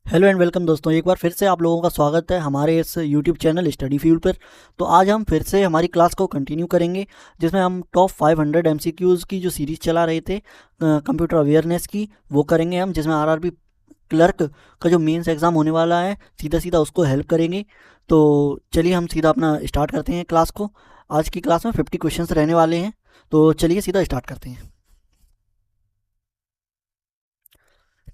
Hello and welcome दोस्तों, एक बार फिर से आप लोगों का स्वागत है हमारे इस यूट्यूब चैनल स्टडी फ्यूल पर। तो आज हम फिर से हमारी क्लास को कंटिन्यू करेंगे, जिसमें हम टॉप 500 एमसीक्यूज़ की जो सीरीज़ चला रहे थे कंप्यूटर अवेयरनेस की, वो करेंगे हम, जिसमें आरआरबी क्लर्क का जो मेंस एग्ज़ाम होने वाला है सीधा सीधा उसको हेल्प करेंगे। तो चलिए हम सीधा अपना स्टार्ट करते हैं क्लास को। आज की क्लास में 50 क्वेश्चंस रहने वाले हैं, तो चलिए सीधा स्टार्ट करते हैं।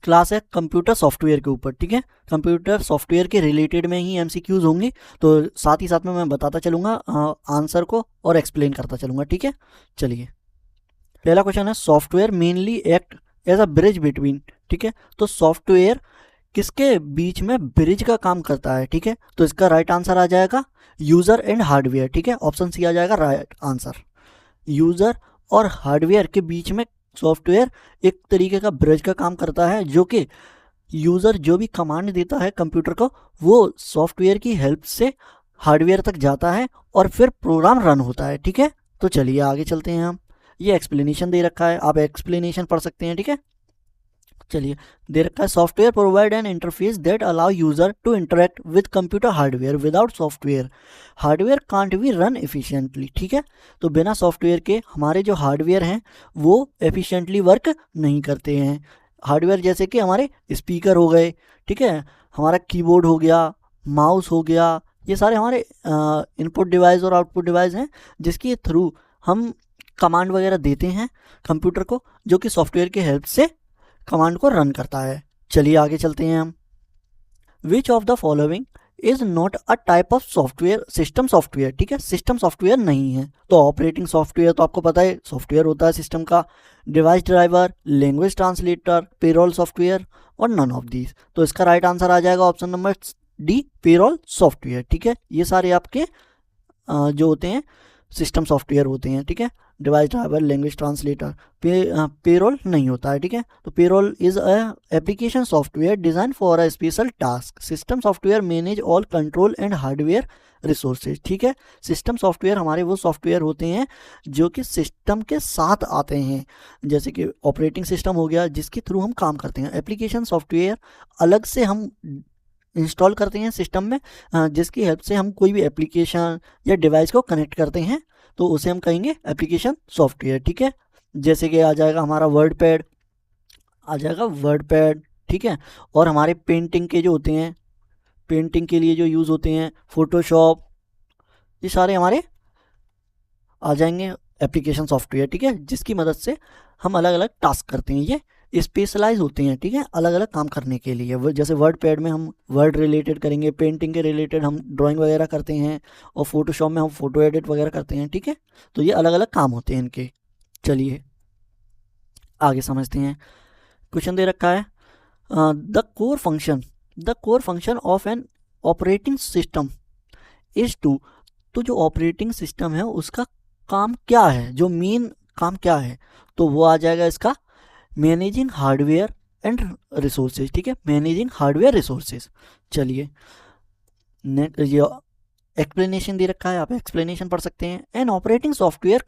क्लास है कंप्यूटर सॉफ्टवेयर के ऊपर, ठीक है। कंप्यूटर सॉफ्टवेयर के रिलेटेड में ही एमसीक्यूज होंगे, तो साथ ही साथ में मैं बताता चलूँगा आंसर को और एक्सप्लेन करता चलूँगा, ठीक है। चलिए, पहला क्वेश्चन है software mainly act as a bridge between, ठीक है। तो सॉफ्टवेयर किसके बीच में ब्रिज का काम करता है, ठीक है। तो इसका राइट आंसर आ जाएगा यूज़र एंड हार्डवेयर, ठीक है। ऑप्शन सी आ जाएगा राइट आंसर। यूज़र और हार्डवेयर के बीच में सॉफ्टवेयर एक तरीके का ब्रिज का काम करता है, जो कि यूज़र जो भी कमांड देता है कंप्यूटर को, वो सॉफ्टवेयर की हेल्प से हार्डवेयर तक जाता है और फिर प्रोग्राम रन होता है, ठीक है। तो चलिए आगे चलते हैं हम। ये एक्सप्लेनेशन दे रखा है, आप एक्सप्लेनेशन पढ़ सकते हैं, ठीक है। चलिए, दे रखा है software provide an interface that allow user to interact with computer hardware without software hardware can't be run efficiently, ठीक है। तो बिना सॉफ्टवेयर के हमारे जो हार्डवेयर हैं वो एफिशिएंटली वर्क नहीं करते हैं। हार्डवेयर जैसे कि हमारे स्पीकर हो गए, ठीक है, हमारा कीबोर्ड हो गया, माउस हो गया, ये सारे हमारे इनपुट डिवाइस और आउटपुट डिवाइस हैं, जिसके थ्रू हम कमांड वगैरह देते हैं कंप्यूटर को, जो कि सॉफ्टवेयर की हेल्प से कमांड को रन करता है। चलिए आगे चलते हैं हम। Which of the following is not a type of software system software, ठीक है। सिस्टम सॉफ्टवेयर नहीं है, तो ऑपरेटिंग सॉफ्टवेयर तो आपको पता है सॉफ्टवेयर होता है सिस्टम का, device driver, language translator, payroll software और नन ऑफ दीज। तो इसका राइट आंसर आ जाएगा option number D, payroll software, ठीक है। ये सारे आपके जो होते हैं सिस्टम सॉफ्टवेयर होते हैं, ठीक है। Device driver, language translator, payroll नहीं होता है, ठीक है। तो payroll is a application software design for a special task. System software manage all control and hardware resources, ठीक है। सिस्टम सॉफ्टवेयर हमारे वो सॉफ्टवेयर होते हैं जो कि सिस्टम के साथ आते हैं, जैसे कि ऑपरेटिंग सिस्टम हो गया जिसके थ्रू हम काम करते हैं। एप्लीकेशन सॉफ्टवेयर अलग से हम इंस्टॉल करते हैं सिस्टम में, जिसकी हेल्प से हम कोई भी एप्लीकेशन या डिवाइस को कनेक्ट करते हैं, तो उसे हम कहेंगे एप्लीकेशन सॉफ्टवेयर, ठीक है। जैसे कि आ जाएगा हमारा वर्ड पैड, आ जाएगा वर्ड पैड, ठीक है। और हमारे पेंटिंग के जो होते हैं, पेंटिंग के लिए जो यूज़ होते हैं फोटोशॉप, ये सारे हमारे आ जाएंगे एप्लीकेशन सॉफ्टवेयर, ठीक है, जिसकी मदद से हम अलग अलग टास्क करते हैं। ये स्पेशलाइज होते हैं, ठीक है, अलग अलग काम करने के लिए। जैसे वर्ड पैड में हम वर्ड रिलेटेड करेंगे, पेंटिंग के रिलेटेड हम ड्राइंग वगैरह करते हैं, और फोटोशॉप में हम फोटो एडिट वगैरह करते हैं, ठीक है। तो ये अलग अलग काम होते हैं इनके। चलिए आगे समझते हैं। क्वेश्चन दे रखा है the core function of an operating system is to. तो जो ऑपरेटिंग सिस्टम है उसका काम क्या है, जो मेन काम क्या है, तो वो आ जाएगा इसका मैनेजिंग हार्डवेयर एंड रिसोर्सेज, ठीक है, मैनेजिंग हार्डवेयर रिसोर्सेज। चलिए ये एक्सप्लेनेशन दे रखा है, आप एक्सप्लेनेशन पढ़ सकते हैं। An operating software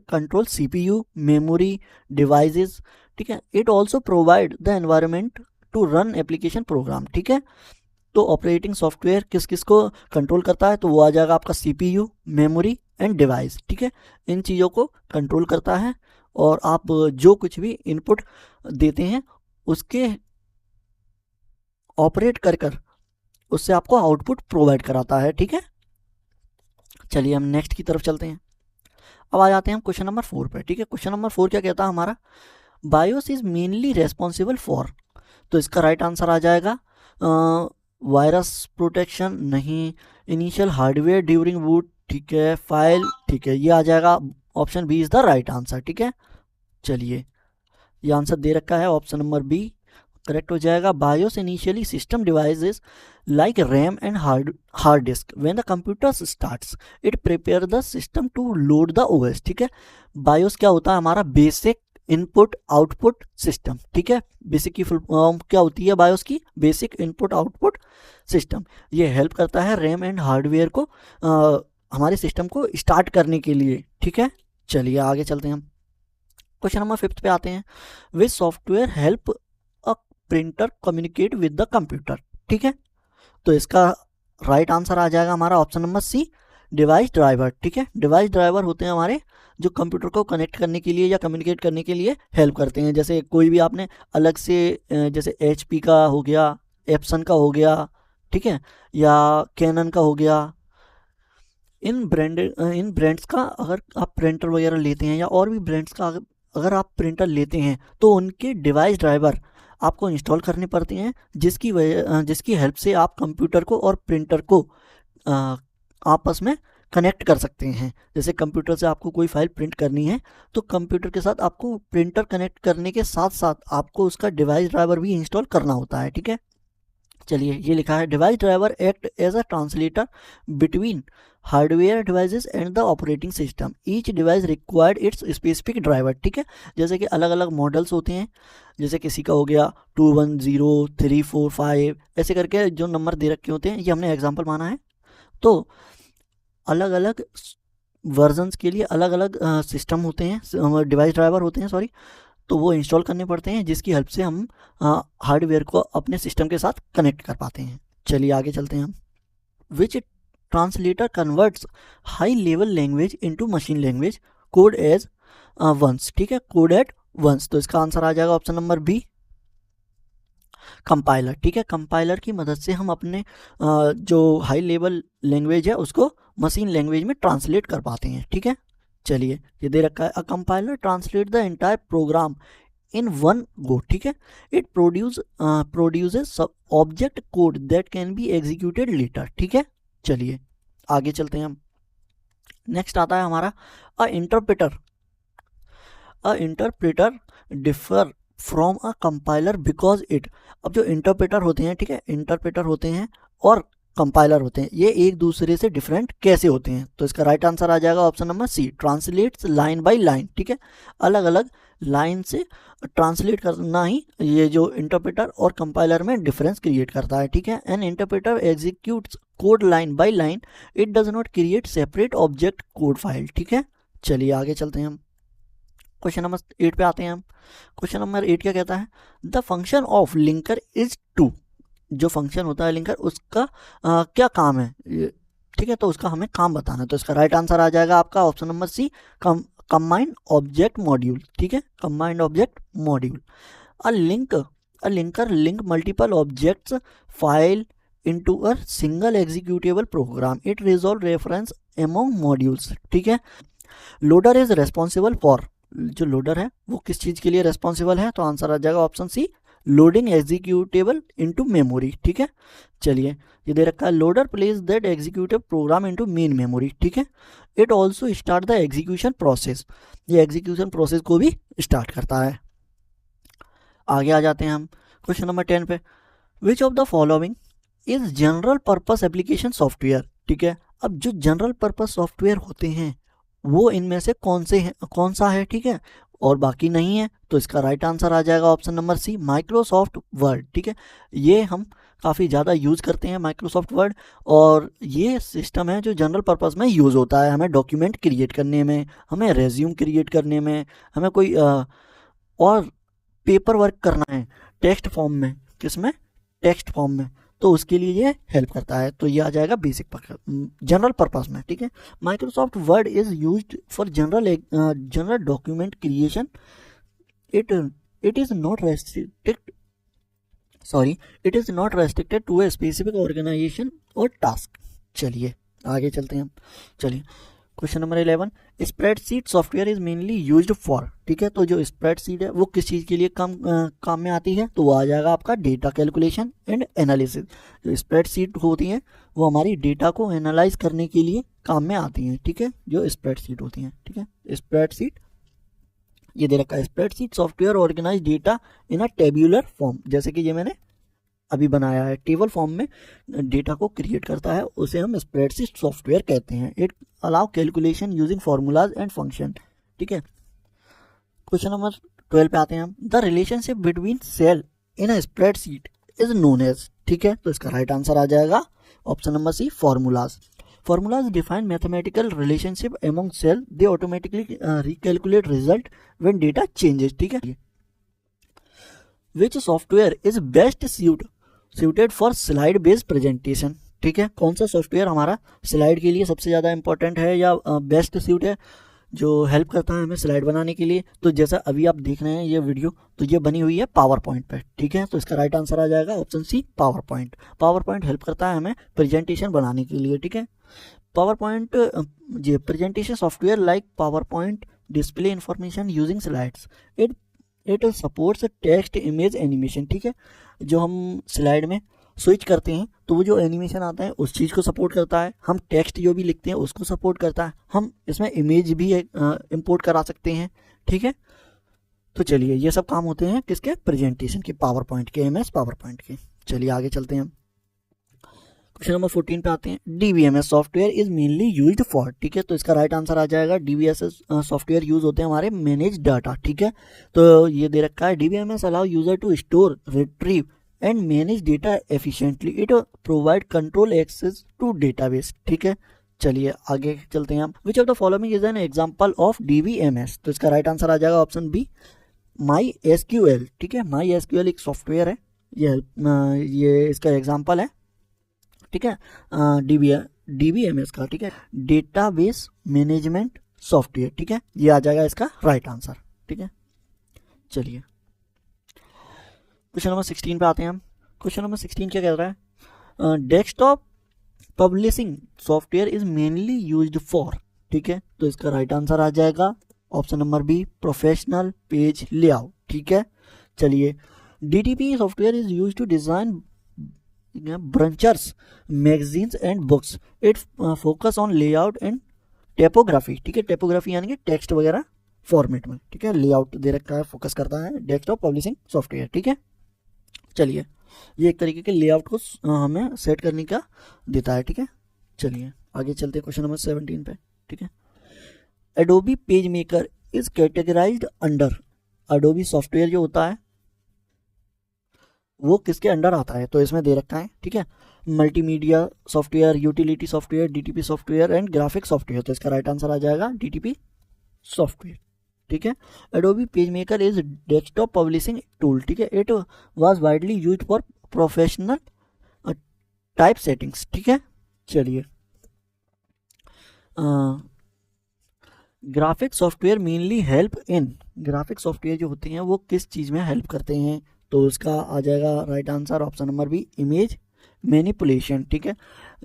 control CPU, memory, devices, ठीक है। It also provide the environment to run application program, ठीक है। तो ऑपरेटिंग सॉफ्टवेयर किस किस को कंट्रोल करता है, तो वो आ जाएगा आपका सीपीयू, मेमोरी एंड डिवाइस, ठीक है। इन चीज़ों को कंट्रोल करता है, और आप जो कुछ भी इनपुट देते हैं उसके ऑपरेट कर कर उससे आपको आउटपुट प्रोवाइड कराता है, ठीक है। चलिए हम नेक्स्ट की तरफ चलते हैं। अब आ जाते हैं हम क्वेश्चन नंबर 4 पे, ठीक है। क्वेश्चन नंबर 4 क्या कहता है हमारा, BIOS is mainly responsible for. तो इसका राइट आंसर आ जाएगा वायरस प्रोटेक्शन नहीं, इनिशियल हार्डवेयर ड्यूरिंग बूट, ठीक है, फाइल, ठीक है, ये आ जाएगा option b is the right answer, ठीक है। चलिए ये आंसर दे रखा है, ऑप्शन नंबर बी करेक्ट हो जाएगा। BIOS initially system devices like RAM and hard disk. When the computer starts, it prepare the system to load the OS, ठीक है। BIOS क्या होता है, हमारा बेसिक इनपुट आउटपुट सिस्टम, ठीक है। बेसिक की फुल फॉर्म क्या होती है बायोस की, बेसिक इनपुट आउटपुट सिस्टम। ये हेल्प करता है रैम एंड हार्डवेयर को हमारे सिस्टम को स्टार्ट करने के लिए, ठीक है। चलिए आगे चलते हैं हम। क्वेश्चन नंबर 5 पे आते हैं। Which software help a printer communicate with the computer. ठीक है, तो इसका राइट आंसर आ जाएगा हमारा option number c, device driver. ठीक है, डिवाइस ड्राइवर होते हैं हमारे जो कंप्यूटर को कनेक्ट करने के लिए या कम्युनिकेट करने के लिए हेल्प करते हैं। जैसे कोई भी आपने अलग से जैसे HP का हो गया, एप्सन का हो गया, ठीक है, या कैनन का हो गया, इन ब्रांड्स का अगर आप प्रिंटर वगैरह लेते हैं या और भी ब्रांड्स का अगर आप प्रिंटर लेते हैं तो उनके डिवाइस ड्राइवर आपको इंस्टॉल करने पड़ते हैं, जिसकी हेल्प से आप कंप्यूटर को और प्रिंटर को आपस में कनेक्ट कर सकते हैं। जैसे कंप्यूटर से आपको कोई फाइल प्रिंट करनी है तो कंप्यूटर के साथ आपको प्रिंटर कनेक्ट करने के साथ साथ आपको उसका डिवाइस ड्राइवर भी इंस्टॉल करना होता है। ठीक है, चलिए ये लिखा है device driver act as a translator between hardware devices and the operating system, each device required its specific driver. ठीक है, जैसे कि अलग अलग मॉडल्स होते हैं, जैसे किसी का हो गया 210 345 ऐसे करके जो नंबर दे रखे होते हैं, ये हमने एग्जांपल माना है। तो अलग अलग वर्जन्स के लिए अलग अलग सिस्टम होते हैं, डिवाइस ड्राइवर होते हैं सॉरी, तो वो इंस्टॉल करने पड़ते हैं, जिसकी हेल्प से हम हार्डवेयर को अपने सिस्टम के साथ कनेक्ट कर पाते हैं। चलिए आगे चलते हैं हम। Which translator converts high level language into machine language code as once. ठीक है, कोड एट वंस, तो इसका आंसर आ जाएगा ऑप्शन नंबर बी, कंपाइलर। ठीक है, कंपाइलर की मदद से हम अपने जो हाई लेवल लैंग्वेज है उसको मशीन लैंग्वेज में ट्रांसलेट कर पाते हैं। ठीक है, चलिए ये दे रखा है, a compiler translate the entire program in one go. ठीक है, it produces object code that can be executed later. ठीक है, चलिए आगे चलते हैं हम। नेक्स्ट आता है हमारा a interpreter differ from a compiler because it. अब जो इंटरप्रेटर होते हैं, ठीक है, इंटरप्रेटर होते हैं और कंपाइलर होते हैं, ये एक दूसरे से डिफरेंट कैसे होते हैं? तो इसका राइट आंसर आ जाएगा option number c, translates line by line. ठीक है, अलग अलग लाइन से ट्रांसलेट करना ही ये जो इंटरप्रेटर और कंपाइलर में डिफरेंस क्रिएट करता है। ठीक है, N interpreter executes code line by line, it does not create separate object code file. ठीक है, चलिए आगे चलते हैं हम, क्वेश्चन नंबर 8 पे आते हैं हम। क्वेश्चन नंबर 8 क्या कहता है? The function of linker is to. जो फंक्शन होता है लिंकर, उसका क्या काम है? ठीक है, तो उसका हमें काम बताना है। तो इसका राइट आंसर आ जाएगा आपका option number c, combined object module. ठीक है, combined object module. A linker link multiple objects file into a single executable program, it resolve reference among modules. ठीक है, लोडर इज रेस्पॉन्सिबल फॉर, जो loader है वो किस चीज के लिए रेस्पॉन्सिबल है? तो आंसर आ जाएगा option c, loading executable into memory. ठीक है, चलिए ये दे रखा है, loader place that executive program into main memory. ठीक है, it also start the execution process, ये एग्जीक्यूशन प्रोसेस को भी स्टार्ट करता है। आगे आ जाते हैं हम क्वेश्चन नंबर 10 पे, विच of the following is general purpose application software. ठीक है, अब जो जनरल पर्पस सॉफ्टवेयर होते हैं वो इनमें से कौन सा है? ठीक है, और बाकी नहीं है, तो इसका राइट आंसर आ जाएगा option number c, Microsoft Word. ठीक है, ये हम काफ़ी ज़्यादा यूज़ करते हैं माइक्रोसॉफ्ट वर्ड, और ये सिस्टम है जो जनरल पर्पस में यूज़ होता है, हमें डॉक्यूमेंट क्रिएट करने में, हमें रेज्यूम क्रिएट करने में, हमें कोई और पेपर वर्क करना है टेक्स्ट फॉर्म में, किसमें? टेक्स्ट फॉर्म में, तो उसके लिए ये हेल्प करता है। तो ये आ जाएगा बेसिक जनरल पर्पस में। ठीक है, Microsoft Word is used for general document creation, it is not restricted to a specific organization और टास्क। चलिए आगे चलते हैं हम। चलिए question number 11, spreadsheet software is mainly used for. ठीक है, तो जो स्प्रेडशीट है वो किस चीज़ के लिए काम में आती है? तो वो आ जाएगा आपका डेटा कैलकुलेशन एंड एनालिसिस। जो स्प्रेडशीट होती हैं वो हमारी डेटा को एनालाइज करने के लिए काम में आती हैं। ठीक है, जो स्प्रेडशीट होती हैं। ठीक है, स्प्रेडशीट ये दे रखा है, spreadsheet software organize data in a tabular form, जैसे कि ये मैंने अभी बनाया है, टेबल फॉर्म में डेटा को क्रिएट करता है, उसे हम स्प्रेडशीट सॉफ्टवेयर कहते हैं। It allow calculation using formulas and function. ठीक है, क्वेश्चन नंबर 12 पे आते हैं हम, the relationship between cell in a spreadsheet is known as. ठीक है, तो इसका राइट आंसर आ जाएगा option number C, formulas. Formulas define mathematical relationship among cell. They automatically recalculate result when data changes. ठीक है, विच software is best suited for slide based presentation. ठीक है, कौन सा सॉफ्टवेयर हमारा स्लाइड के लिए सबसे ज़्यादा इंपॉर्टेंट है या बेस्ट सूट है, जो हेल्प करता है हमें स्लाइड बनाने के लिए। तो जैसा अभी आप देख रहे हैं ये वीडियो, तो ये बनी हुई है पावर पॉइंट पर। ठीक है, तो इसका राइट आंसर आ जाएगा option c, PowerPoint. PowerPoint help करता है हमें प्रेजेंटेशन बनाने के लिए। ठीक है, पावर पॉइंट ये presentation software like PowerPoint display information using slides. It supports text image animation. ठीक है, जो हम स्लाइड में स्विच करते हैं तो वो जो एनिमेशन आता है उस चीज़ को सपोर्ट करता है, हम टेक्स्ट जो भी लिखते हैं उसको सपोर्ट करता है, हम इसमें इमेज भी इंपोर्ट करा सकते हैं। ठीक है, तो चलिए ये सब काम होते हैं किसके, प्रेजेंटेशन के, पावर पॉइंट के, MS पावर पॉइंट के। चलिए आगे चलते हैं, क्वेश्चन नंबर 14 पे आते हैं। DBMS software is mainly used for. ठीक है, तो इसका राइट आंसर आ जाएगा DBMS सॉफ्टवेयर यूज होते हैं हमारे मैनेज डाटा। ठीक है, तो ये दे रखा है DBMS allow user to store, retrieve and manage data efficiently. It provide control access to database. ठीक है, चलिए आगे चलते हैं हम। Which of the following is an example of DBMS। तो इसका राइट आंसर आ जाएगा ऑप्शन बी, MySQL। ठीक है, MySQL एक सॉफ्टवेयर है, ये इसका एग्जाम्पल है। ठीक है, DBMS का। ठीक है, डेटाबेस मैनेजमेंट सॉफ्टवेयर। ठीक है, ये आ जाएगा इसका राइट आंसर। ठीक है, चलिए क्वेश्चन नंबर 16 पे आते हैं हम। क्वेश्चन नंबर 16 क्या कह रहा है, desktop publishing software is mainly used for. ठीक है, तो इसका राइट आंसर आ जाएगा option number b, professional page layout. ठीक है, चलिए DTP software is used to design brochures, magazines and books. It focus on layout and typography. ठीक है, टेपोग्राफी यानी कि टेक्स्ट वगैरह फॉर्मेट में। ठीक है, लेआउट दे रखा है, फोकस करता है डेस्कटॉप पब्लिशिंग सॉफ्टवेयर। ठीक है, चलिए ये एक तरीके के लेआउट को हमें सेट करने का देता है। ठीक है, चलिए आगे चलते हैं क्वेश्चन नंबर 17 पे। ठीक है, Adobe page maker is categorised under. Adobe software जो होता है वो किसके अंडर आता है, तो इसमें दे रखा है। ठीक है, multimedia software, utility software, DTP software and graphic software. तो इसका राइट आंसर आ जाएगा DTP सॉफ्टवेयर। ठीक है, Adobe page maker is desktop publishing tool. ठीक है, it was widely used for professional type settings. ठीक है, चलिए graphic software mainly help in. Graphic software जो होते हैं वो किस चीज़ में हेल्प करते हैं, तो उसका आ जाएगा right answer option number b, image manipulation. ठीक है,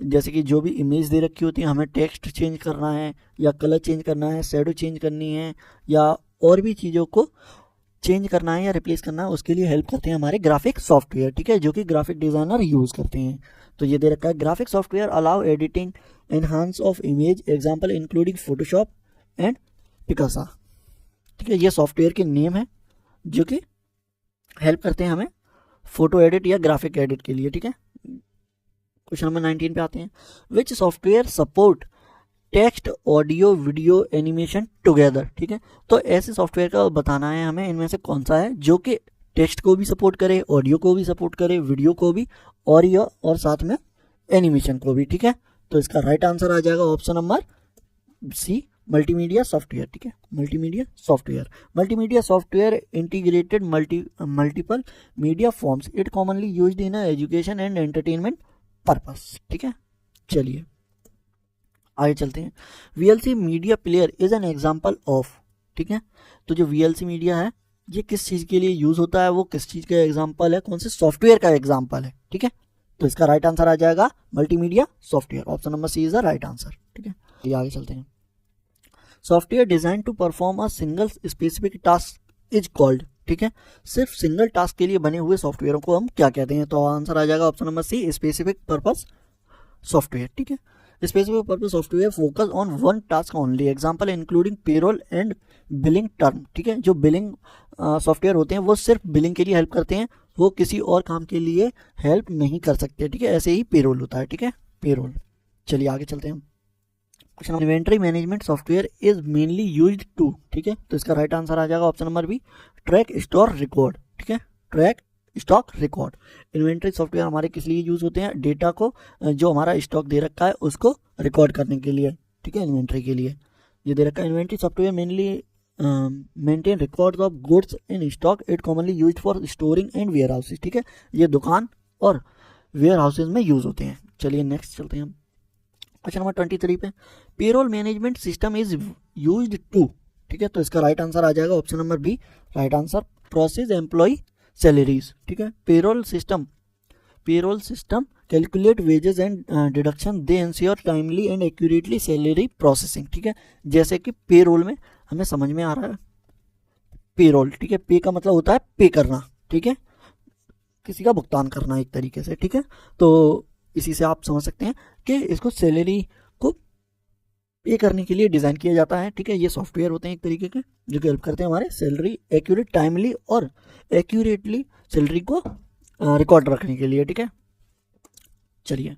जैसे कि जो भी इमेज दे रखी होती है, हमें टेक्स्ट चेंज करना है या कलर चेंज करना है, शेडो चेंज करनी है या और भी चीज़ों को चेंज करना है या रिप्लेस करना है, उसके लिए हेल्प करते हैं हमारे ग्राफिक सॉफ्टवेयर। ठीक है, जो कि ग्राफिक डिज़ाइनर यूज़ करते हैं। तो ये दे रखा है, graphic software allow editing enhance of image, example including Photoshop and Picasa. ठीक है, ये सॉफ्टवेयर के नेम है जो कि हेल्प करते हैं हमें फोटो एडिट या ग्राफिक एडिट के लिए। ठीक है, क्वेश्चन नंबर 19 पे आते हैं। Which software support text, audio, video, animation together. ठीक है, तो ऐसे सॉफ्टवेयर का बताना है हमें, इनमें से कौन सा है जो कि टेक्स्ट को भी सपोर्ट करे, ऑडियो को भी सपोर्ट करे, वीडियो को भी, और साथ में एनिमेशन को भी। ठीक है, तो इसका राइट आंसर आ जाएगा option number c, multimedia software. ठीक है, multimedia software integrated multiple media forms. It commonly used in education and entertainment purpose. ठीक है, चलिए आगे चलते हैं। VLC media player is an example of. ठीक है, तो जो VLC मीडिया है ये किस चीज़ के लिए यूज होता है, वो किस चीज़ का एग्जाम्पल है, कौन से सॉफ्टवेयर का एग्जाम्पल है। ठीक है, तो इसका राइट आंसर आ जाएगा multimedia software, option number c is the right answer. ठीक है, ये आगे चलते हैं। Software design to perform a single specific task is called. ठीक है, सिर्फ सिंगल टास्क के लिए बने हुए सॉफ्टवेयरों को हम क्या कहते हैं, तो आंसर आ जाएगा option number c, specific purpose software. ठीक है, specific purpose software focus on one task only, example including payroll and billing term. ठीक है, जो बिलिंग सॉफ्टवेयर होते हैं वो सिर्फ बिलिंग के लिए हेल्प करते हैं, वो किसी और काम के लिए हेल्प नहीं कर सकते। ठीक है, ऐसे ही पेरोल होता है। ठीक है, पेरोल। चलिए आगे चलते हैं। Question, inventory management software is mainly used to. ठीक है, तो इसका राइट आंसर आ जाएगा option number b, track store record. ठीक है, track stock record. Inventory software हमारे किस लिए यूज होते हैं, डेटा को जो हमारा स्टॉक दे रखा है उसको रिकॉर्ड करने के लिए। ठीक है, इन्वेंट्री के लिए ये दे रखा है। Inventory software mainly maintain records of goods in stock, it commonly used for storing and warehouses, ठीक है, ये दुकान और वेयर हाउसेज में यूज होते हैं। चलिए नेक्स्ट चलते हैं हम क्वेश्चन नंबर 23 पे। Payroll management system is used to, ठीक है, तो इसका राइट आंसर आ जाएगा option number b, right answer, process employ salaries, ठीक है। Payroll system calculate wages and deduction, they ensure timely and accurately salary processing, ठीक है। जैसे कि पेरोल में हमें समझ में आ रहा है पेरोल, ठीक है, पे का मतलब होता है पे करना, ठीक है, किसी का भुगतान करना एक तरीके से, ठीक है। तो इसी से आप समझ सकते हैं कि इसको सैलरी को पे करने के लिए डिज़ाइन किया जाता है, ठीक है। ये सॉफ्टवेयर होते हैं एक तरीके के जो कि हेल्प करते हैं हमारे सैलरी एक्यूरेट, टाइमली और एक्यूरेटली सैलरी को रिकॉर्ड रखने के लिए, ठीक है। चलिए,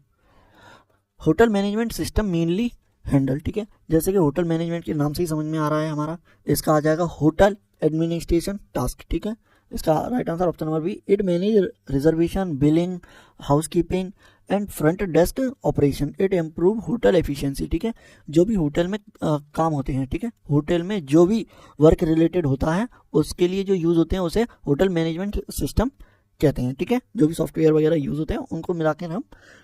hotel management system mainly handle, ठीक है, जैसे कि होटल मैनेजमेंट के नाम से ही समझ में आ रहा है हमारा, इसका आ जाएगा होटल एडमिनिस्ट्रेशन टास्क, ठीक है। इसका right answer option number b, it manage reservation, billing, housekeeping and front desk operation, it improve hotel efficiency, ठीक है। जो भी होटल में काम होते हैं, ठीक है, होटल में जो भी वर्क रिलेटेड होता है उसके लिए जो यूज़ होते हैं उसे होटल मैनेजमेंट सिस्टम कहते हैं, ठीक है। जो भी सॉफ्टवेयर वगैरह यूज़ होते हैं उनको मिलाकर हम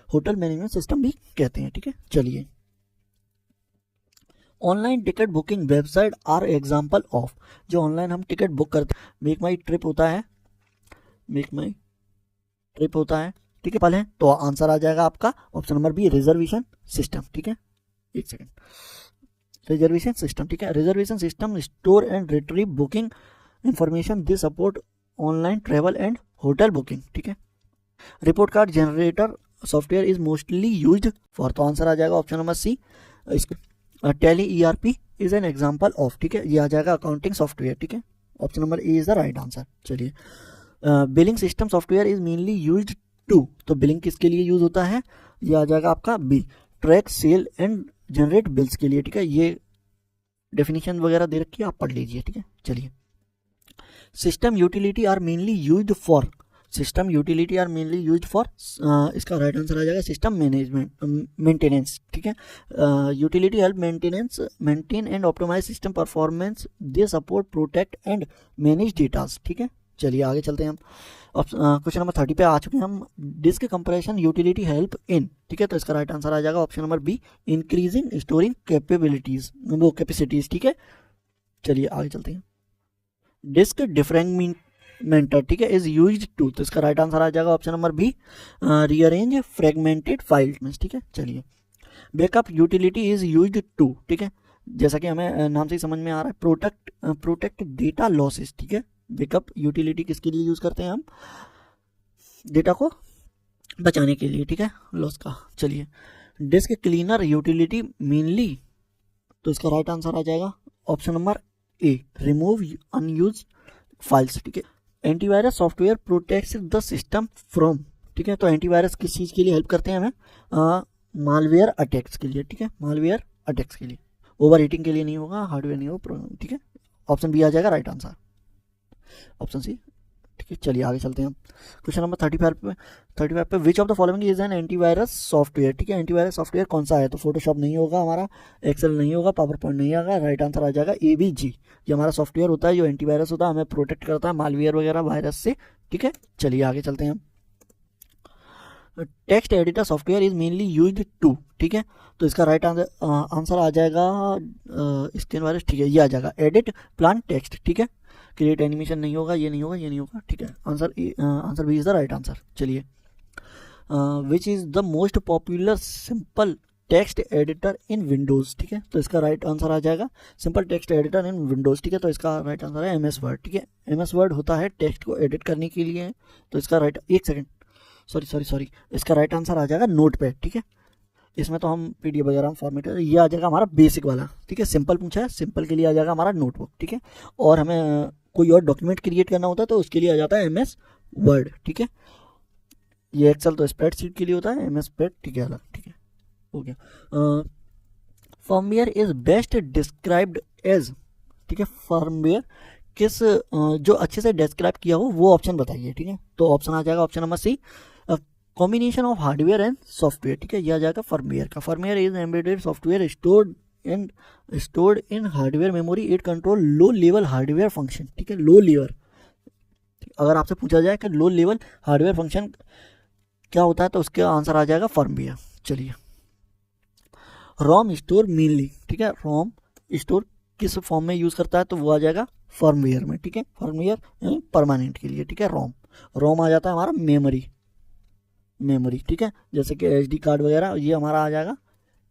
होटल मैनेजमेंट सिस्टम भी कहते हैं, ठीक है। चलिए, online ticket booking website R example of, जो ऑनलाइन हम टिकट बुक करते हैं, मेक माई ट्रिप होता है, ठीक है, पहले है तो आंसर आ जाएगा आपका option number b, reservation system, ठीक है। एक सेकेंड, रिजर्वेशन सिस्टम, ठीक है। Reservation system store and retrieve booking information, they support online travel and hotel booking, ठीक है। Report card generator software is mostly used for, तो आंसर आ जाएगा option number c, Tally ERP is an example of, ठीक है, ये आ जाएगा अकाउंटिंग सॉफ्टवेयर, ठीक है। Option number a is the right answer. चलिए, billing system software is mainly used to, तो बिलिंग किसके लिए यूज होता है, ये आ जाएगा आपका b, track sale and generate bills के लिए, ठीक है। ये डेफिनेशन वगैरह दे रखी है, आप पढ़ लीजिए, ठीक है। चलिए, system utility are mainly used for, इसका राइट आंसर आ जाएगा सिस्टम मेंटेनेंस, ठीक है। Utility help maintain and optimize system performance, they support protect and manage datas, ठीक है। चलिए आगे चलते हैं हम, क्वेश्चन नंबर 30 पे आ चुके हैं हम। Disk compression utility help in, ठीक है, तो इसका राइट आंसर आ जाएगा option number b, increasing storing capacities, ठीक है। चलिए आगे चलते हैं। डिस्क डिफ्रैगमेंटर, ठीक है, इज यूज्ड टू, तो इसका राइट आंसर आ जाएगा option number b, rearrange fragmented files, ठीक है। चलिए, backup utility is used to, ठीक है, जैसा कि हमें नाम से ही समझ में आ रहा है, प्रोटेक्ट डेटा लॉसेस, ठीक है। बैकअप यूटिलिटी किसके लिए यूज करते हैं हम, डेटा को बचाने के लिए, ठीक है, लॉस का। चलिए, डिस्क क्लीनर यूटिलिटी मेनली, तो इसका राइट आंसर आ जाएगा ऑप्शन नंबर ए, रिमूव अनयूज फाइल्स, ठीक है। Antivirus software protects the system from, ठीक है, तो एंटीवायरस किस चीज़ के लिए हेल्प करते हैं हमें, मालवेयर अटैक्स के लिए, ठीक है, मालवेयर अटैक्स के लिए, ओवर हीटिंग के लिए नहीं होगा, हार्डवेयर नहीं होगा, ठीक है। ऑप्शन बी आ जाएगा राइट आंसर, ऑप्शन सी, ठीक है। चलिए आगे चलते हैं हम, क्वेश्चन नंबर 35 पे विच of the following is N antivirus software, ठीक है, एंटीवायरस सॉफ्टवेयर कौन सा है, तो फोटोशॉप नहीं होगा हमारा, एक्सेल नहीं होगा, पावर पॉइंट नहीं होगा, राइट आंसर आ जाएगा AVG, ये हमारा सॉफ्टवेयर होता है जो एंटीवायरस होता है, हमें प्रोटेक्ट करता है मालवेयर वगैरह वायरस से, ठीक है। चलिए आगे चलते हैं हम, text editor software is mainly used to, ठीक है, तो इसका राइट आंसर आ जाएगा स्कैन वायरस, ठीक है, ये आ जाएगा एडिट प्लान टेक्स्ट, ठीक है। क्रिएट एनिमेशन नहीं होगा, ये नहीं होगा, ये नहीं होगा, ठीक है, answer b is the right answer. चलिए, which is the most popular simple text editor in Windows, ठीक है, तो इसका राइट आंसर आ जाएगा simple text editor in Windows, ठीक है, तो इसका राइट आंसर है MS वर्ड, ठीक है। MS वर्ड होता है टेक्स्ट को एडिट करने के लिए, तो इसका राइट, एक सेकेंड, सॉरी, इसका राइट आंसर आ जाएगा नोटपैड, ठीक है। इसमें तो हम PDF वगैरह हम फॉर्मेट, ये आ जाएगा हमारा बेसिक वाला, ठीक है, सिंपल पूछा है, सिंपल के लिए आ जाएगा हमारा नोटबुक, ठीक है। और हमें कोई और डॉक्यूमेंट क्रिएट करना होता है तो उसके लिए आ जाता है MS वर्ड, ठीक है। ये एक्सेल तो स्प्रेडशीट के लिए होता है, MS स्प्रेड, ठीक है, अलग, ठीक है, हो गया। Firmware is best described as, ठीक है, फर्मवेयर किस जो अच्छे से डिस्क्राइब किया हो वो ऑप्शन बताइए, ठीक है, तो ऑप्शन आ जाएगा option number C, combination of hardware and software, ठीक है, यह आ जाएगा फर्मवेयर का। Firmware is embedded software stored and stored in hardware memory, it control low level hardware function. ठीक है, लो लेवल, अगर आपसे पूछा जाए कि लो लेवल हार्डवेयर फंक्शन क्या होता है तो उसका आंसर आ जाएगा फर्मवेयर। चलिए, रोम स्टोर मेनली, ठीक है, रोम स्टोर किस फॉर्म में यूज करता है तो वो आ जाएगा फर्मवेयर में। ठीक है, फर्मवेयर परमानेंट के लिए। ठीक है, रोम, रोम आ जाता है हमारा मेमोरी, मेमोरी। ठीक है, जैसे कि एसडी कार्ड वगैरह ये हमारा आ जाएगा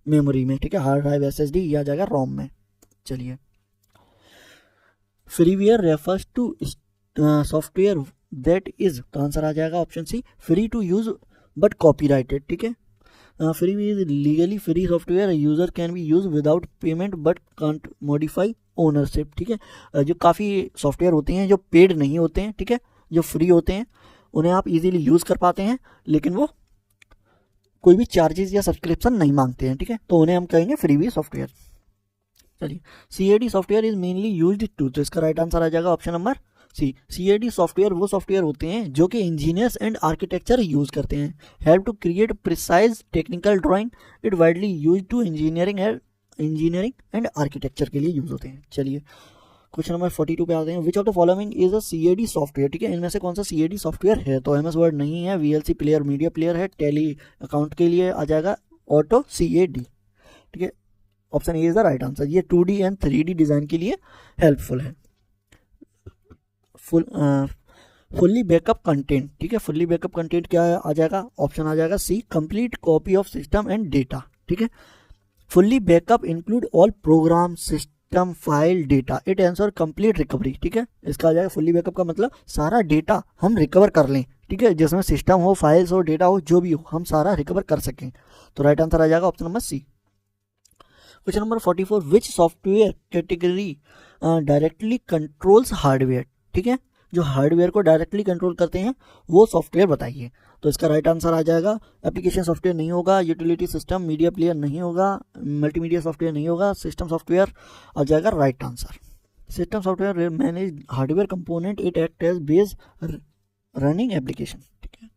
मेमोरी में। ठीक है, हार्ड ड्राइव एसएसडी ये आ जाएगा रोम में। चलिए, freeware refers to software that is, तो आंसर आ जाएगा option C, free to use but copyrighted. ठीक है, free is legally free software user can be use without payment but can't modify ownership. ठीक है, जो काफ़ी सॉफ्टवेयर होते हैं जो पेड नहीं होते हैं, ठीक है, जो फ्री होते हैं उन्हें आप इजीली यूज़ कर पाते हैं, लेकिन वो कोई भी चार्जेस या सब्सक्रिप्शन नहीं मांगते हैं। ठीक है, तो उन्हें हम कहेंगे फ्रीवी सॉफ्टवेयर। चलिए, CAD software is mainly used to, तो इसका राइट आंसर आ जाएगा option number C. CAD software वो सॉफ्टवेयर होते हैं जो कि इंजीनियर्स एंड आर्किटेक्चर यूज करते हैं। Help to create precise technical drawing, it widely use to engineering and architecture के लिए यूज होते हैं। चलिए, क्वेश्चन नंबर 42 पे आते हैं। विच of the following is a CAD software. ठीक है, इनमें से कौन सा CAD सॉफ्टवेयर है, तो MS वर्ड नहीं है, VLC प्लेयर मीडिया प्लेयर है, टैली अकाउंट के लिए आ जाएगा ऑटो CAD। ठीक है, option A is the right answer. ये 2D एंड 3D डिजाइन के लिए हेल्पफुल है। Fully backup content. ठीक है, फुल्ली बैकअप कंटेंट क्या आ जाएगा, ऑप्शन आ जाएगा c, complete copy of system and data. ठीक है, fully backup include all program system file data, it ensure complete recovery. ठीक है, इसका आ जाएगा फुल्ली बैकअप का मतलब सारा डेटा हम रिकवर कर लें। ठीक है, जिसमें सिस्टम हो, फाइल्स हो, डेटा हो, जो भी हो, हम सारा रिकवर कर सकें। तो राइट आंसर आ जाएगा option number C. Question number 44, which software category directly controls hardware. ठीक है, जो हार्डवेयर को डायरेक्टली कंट्रोल करते हैं वो सॉफ्टवेयर बताइए। तो इसका राइट आंसर आ जाएगा एप्लीकेशन सॉफ्टवेयर नहीं होगा, यूटिलिटी सिस्टम, मीडिया प्लेयर नहीं होगा, मल्टीमीडिया सॉफ्टवेयर नहीं होगा, सिस्टम सॉफ्टवेयर आ जाएगा right answer. System software manage hardware component, it act as base running application. ठीक है,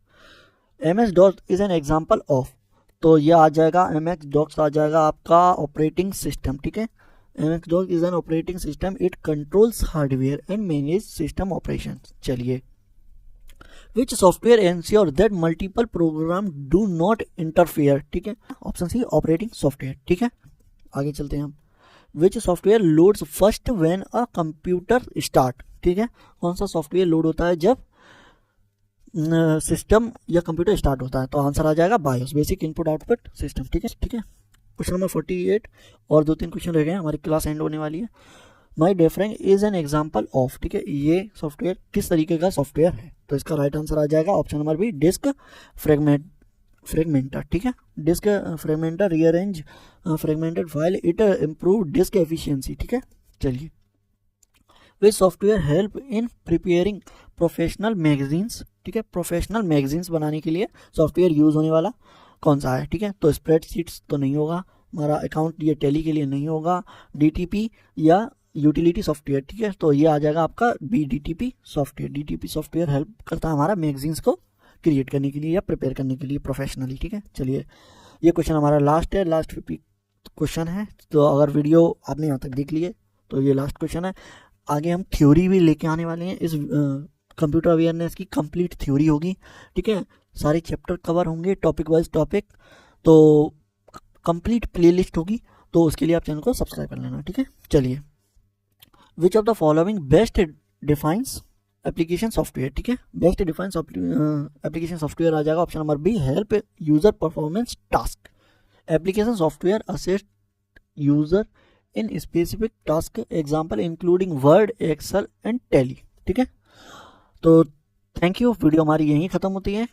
MS DOS is an example of, तो ये आ जाएगा MS DOS आ जाएगा आपका ऑपरेटिंग सिस्टम। ठीक है, MS DOS is an operating system. It controls hardware and manages system operations. चलिए, which software ensure that multiple program do not interfere। ठीक है, ऑप्शन सी ऑपरेटिंग सॉफ्टवेयर। ठीक है, आगे चलते हैं हम। which software loads first when a computer start। ठीक है, कौन सा सॉफ्टवेयर लोड होता है जब सिस्टम या कंप्यूटर स्टार्ट होता है, तो आंसर आ जाएगा BIOS, basic input output system. ठीक है, ठीक है, क्वेश्चन नंबर 48 और 2-3 क्वेश्चन रह गए हैं, हमारी क्लास एंड होने वाली है। माई डेफरेंग इज एन एग्जाम्पल ऑफ। ठीक है, ये सॉफ्टवेयर किस तरीके का सॉफ्टवेयर है, तो इसका राइट आंसर आ जाएगा option number b, disk fragmenter. ठीक है, disk fragmenter rearrange fragmented file, it improve disk efficiency. ठीक है, चलिए, which software help in preparing professional magazines. ठीक है, प्रोफेशनल मैगजीन्स बनाने के लिए सॉफ्टवेयर यूज होने वाला कौन सा है। ठीक है, तो स्प्रेडशीट्स तो नहीं होगा, हमारा अकाउंट ये टैली के लिए नहीं होगा, DTP या यूटिलिटी सॉफ्टवेयर। ठीक है, तो ये आ जाएगा आपका DTP software. DTP software help करता है हमारा मैगजीन्स को क्रिएट करने के लिए या प्रिपेयर करने के लिए प्रोफेशनली। ठीक है, चलिए, ये क्वेश्चन हमारा लास्ट है, लास्ट क्वेश्चन है, तो अगर वीडियो आपने यहाँ तक देख लिए तो ये लास्ट क्वेश्चन है। आगे हम थ्योरी भी लेके आने वाले हैं, इस कंप्यूटर अवेयरनेस की कंप्लीट थ्योरी होगी। ठीक है, सारे चैप्टर कवर होंगे टॉपिक वाइज टॉपिक, तो कंप्लीट प्लेलिस्ट होगी, तो उसके लिए आप चैनल को सब्सक्राइब कर लेना। ठीक है, चलिए, which of the following best defines application software. ठीक है, बेस्ट डिफाइंस एप्लीकेशन सॉफ्टवेयर आ जाएगा option number B, help user performance task. Application software assist user in specific task, example including Word, Excel and Tally. ठीक है, तो thank you, video हमारी यहीं ख़त्म होती है।